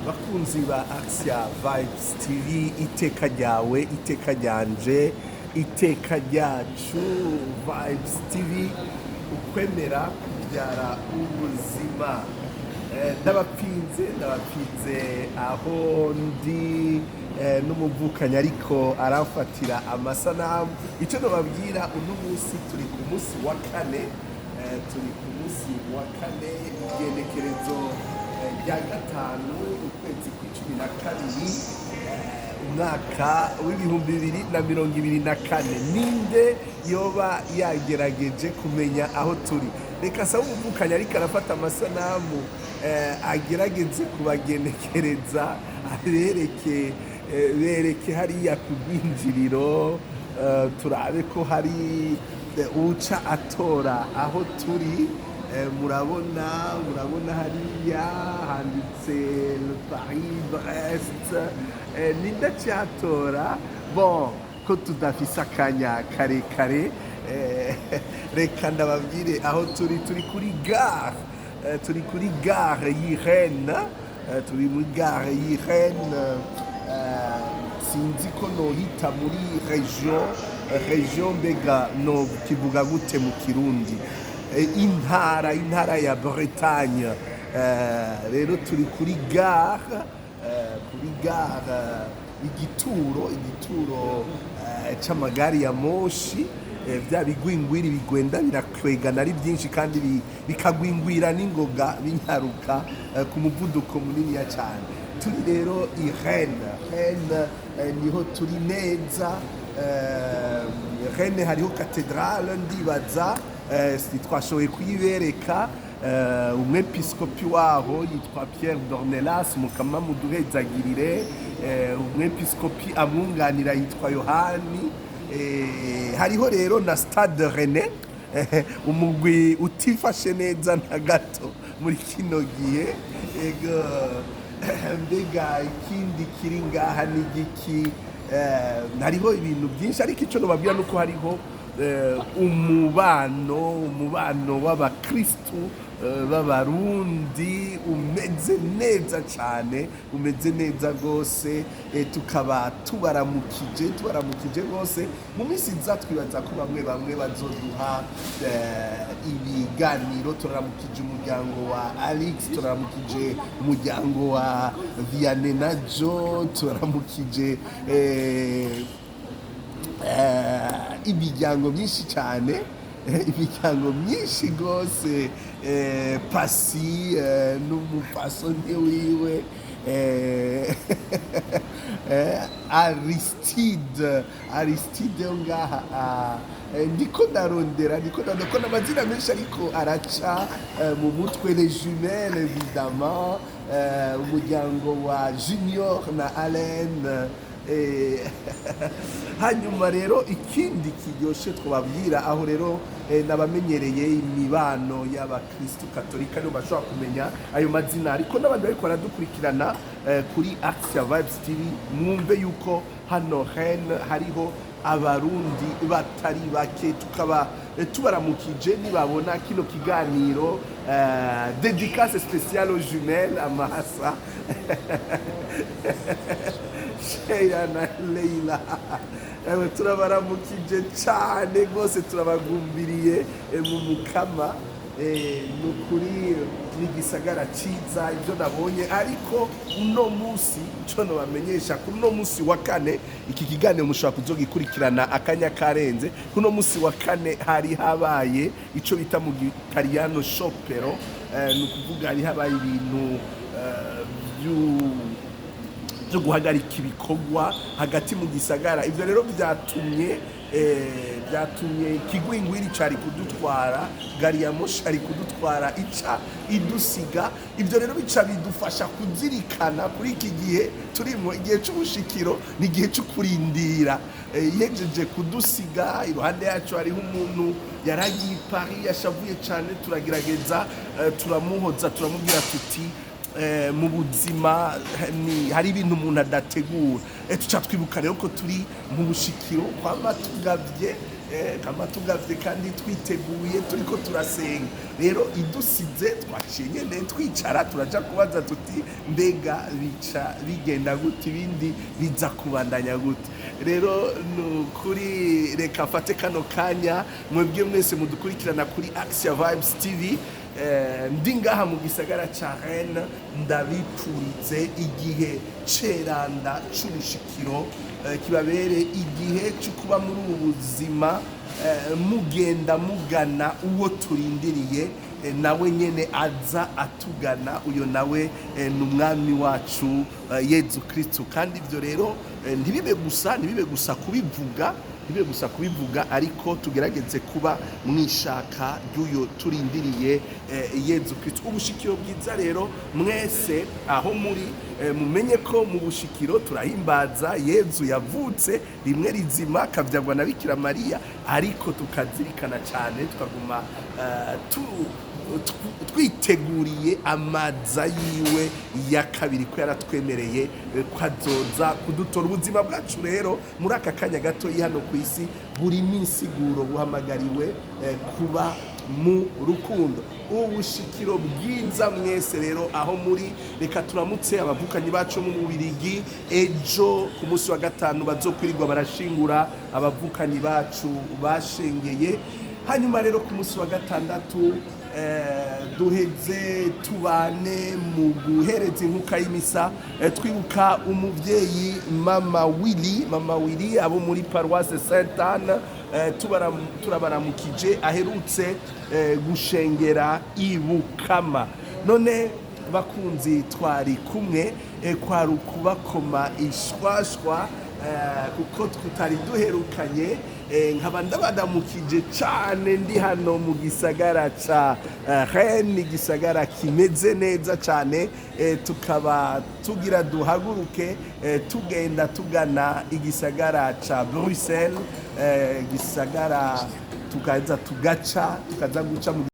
bakunzi ba AXIA Vibes TV, iteka ryawe, iteka ryanje, iteka ryacu. Vibes TV, ukwemera kubyara ubuzima. Ndabapinze aho ndi n'umuvukanyi ariko aramfatira amasanamu. Icyo nababwira uno munsi turi ku munsi wa kane, igenekerezo rya gatanu ukwezi kw'icumi na kabiri umwaka w'ibihumbi 2024. Ninde yoba yagerageje kumenya aho turi? Reka saba umuvukanyi ariko arafata amasanamu agerageze kubagenekereza, bereke hariya ku rwinjiriro, turabe ko hari uca atora aho turi. Murabona hariya handitse Paris Brest, ninda cyatora. Bon, ko tudafise akanya karekare, reka ndababwire aho turi kuri gare, y'Rennes, turi muri gare y'Rennes. Sinzi ko nohita muri region mbega no kivuga gute mu Kirundi, intara ya Bretagne. Rero turi kuri gare, igituro c'amagari ya moshi, bya bigwingwiri bigwenda birakwegana ari byinshi kandi bikagwingwira n'ingoga binyaruka ku muvuduko munini ya cyane. Turi rero i Rennes, niho turi neza. Rennes hariho katedrale ndibaza, twashoboye kuyibereka. Umwepiskopi waho yitwa Pierre Dornelas, mukama muduhezagirire. Umwepiskopi amwunganira yitwa Yohani. Hariho rero na Stade Rennais, umugwi utifashe neza na gato muri kino gihe. Mbega ikindi kiri ngaha n'igiki? Hariho ibintu byinshi ariko icyo nababwira nuko hariho umubano w'abakristu b'abarundi umeze neza cyane, umeze neza rwose. Tukaba tubaramukije rwose. Mu minsi iza twibaza ko bamwe bazoduha ibiganiro. Turaramukije umuryango wa Alex, turaramukije umuryango wa Vianney na Jo, turaramukije imiryango myinshi cyane, imiryango myinshi rwose. Pasi n'umupasoni wiwe, Aristide ngaha. Ndiko ndarondera ko n'amazina menshi ariko araca mu mutwe. Les jumelles évidemment, umuryango wa Junior na Alain. Hanyuma rero ikindi kiryoshe twababwira, aho rero nabamenyereye imibano y'abakristu katolika nibo bashobora kumenya ayo mazina, ariko n'abandi bariko baradukurikirana kuri AXIA Vibes TV, mwumve yuko hano Rennes hariho abarundi batari bake. Tukaba tubaramukije nibabona kino kiganiro, dédicace spéciale aux jumelles amahasa Sheila na Leila. Turabaramukije cyane rwose, turabagumbiriye mu mukama. Nukuri n'igisagara ciza ibyo nabonye, ariko uno munsi cyo nabamenyesha ko uno munsi wa kane iki kiganiro mushobora kuzogikurikirana akanya karenze. Kuno munsi wa kane hari habaye ico bita mu Gitaliyano shopero, nukuvuga hari habaye ibintu byo guhagarika ibikorwa hagati mu gisagara. Ibyo rero byatumye ikigwingwiri cari kudutwara, gari ya moshi ari kudutwara ica idusiga. Ibyo rero bica bidufasha kuzirikana kuri iki gihe turimo, igihe c'ubushikiro n'igihe cyo kurindira. Yejeje kudusiga, iruhande yacu hariho umuntu yaragiye Paris yashavuye cyane. Turagerageza turamuhoza, turamubwira tuti mu buzima hari ibintu umuntu adategura. Tuca twibuka rero ko turi mu bushikiro kwa matugavye kama tugavye kandi twiteguye turiko turasenga rero idusize twaciye nyene twicara turaja kubaza tuti mbega bica bigenda gute ibindi biza kubandanya gute rero kuri reka fate kano kanya mwebwe mwese mudukurikirana kuri AXIA Vibes TV ndi ngaha mu gisagara ca Rennes ndabipfurize igihe ceranda c'ubushikiro kibabere igihe cyo kuba muri ubu buzima mugenda mugana uwo turindiriye nawe nyene aza atugana uyo nawe n'umwami wacu Yezu Kristo kandi ivyo rero ntibibe gusa kubivuga ariko tugerageze kuba mwishaka ry'uyo turindiriye Yezu Kristo ubushikiro bwiza rero mwese aho muri mumenye ko mu bushikiro turahimbaza Yezu yavutse rimwe rizima kavyagwa na Bikira Mariya ariko tukazirikana cyane tukaguma twiteguriye amaza yiwe ya kabiri ko yaratwemereye kwazoza kudutora ubuzima bwacu rero muri aka kanya gato hano ku isi buri minsiguro buhamagariwe kuba mu rukundo ubushikiro bwiza mwese rero aho muri reka turamutse abavukanyi bacu mu Bubiligi ejo ku munsi wa gatanu bazokwirirwa barashingura abavukanyi bacu bashengeye hanyuma rero ku munsi wa gatandatu duheze tubane mu guhereza inkuka y'imisa twibuka umuvyeyi mama Willy abo muri paroisse Sainte Anne turabaramukije aherutse gushengera ibukama none bakunzi twari kumwe kwari ukubakoma ishwashwa kuko tutari duherukanye nkaba ndabadamukije cyane ndi hano mu gisagara ca Rennes igisagara kimeze neza cyane tukaba tugira duhaguruke tugenda tugana igisagara ca Bruxelles gisagara tukaza guca mu